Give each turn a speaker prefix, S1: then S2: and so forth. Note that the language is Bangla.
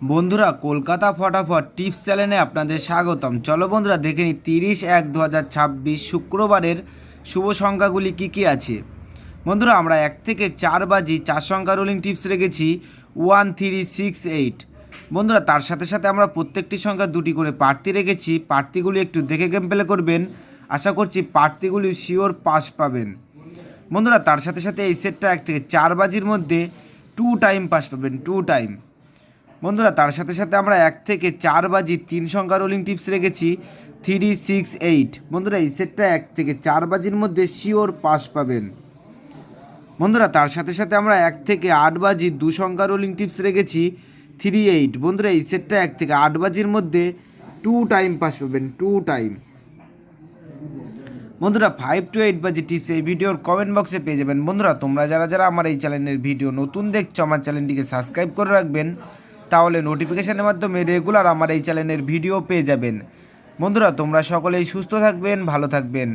S1: বন্ধুরা কলকাতা ফটাফট টিপস চ্যানেলে আপনাদের স্বাগতম। চলো বন্ধুরা দেখে নিই 30/1/2026 শুক্রবারের শুভ সংখ্যাগুলি কি কি আছে। বন্ধুরা আমরা 1 থেকে 4 বাজি 4 সংখ্যা রোলিং টিপস রেখেছি 1368। বন্ধুরা তার সাথে সাথে আমরা প্রত্যেকটি সংখ্যা দুটি করে প্রার্থী রেখেছি। প্রার্থীগুলি একটু দেখে গেম প্লে করবেন, আশা করছি প্রার্থীগুলি শিওর পাস পাবেন। বন্ধুরা তার সাথে সাথে এই সেটটা 1 থেকে 4 বাজির মধ্যে 2 টাইম পাস পাবেন, 2 টাইম। বন্ধুরা তার সাথে সাথে আমরা 1 থেকে 4 বাজি 3 সংখ্যা রোলিং টিপস রেখেছি 368। বন্ধুরা এই সেটটা 1 থেকে 4 বাজির মধ্যে শিওর পাস পাবেন। বন্ধুরা তার সাথে সাথে আমরা 1 থেকে 8 বাজি 2 সংখ্যা রোলিং টিপস রেখেছি 38। বন্ধুরা এই সেটটা 1 থেকে 8 বাজির মধ্যে 2 টাইম পাস পাবেন, 2 টাইম। বন্ধুরা 5 to 8 বাজি টিপস এই ভিডিওর কমেন্ট বক্সে পেয়ে যাবেন। বন্ধুরা তোমরা যারা যারা আমার এই চ্যানেলের ভিডিও নতুন দেখছো আমার চ্যানেলটিকে সাবস্ক্রাইব করে রাখবেন, তাহলে নোটিফিকেশনের মাধ্যমে রেগুলার আমার এই চ্যানেলের ভিডিও পেয়ে যাবেন। বন্ধুরা তোমরা সকলেই সুস্থ থাকবেন, ভালো থাকবেন।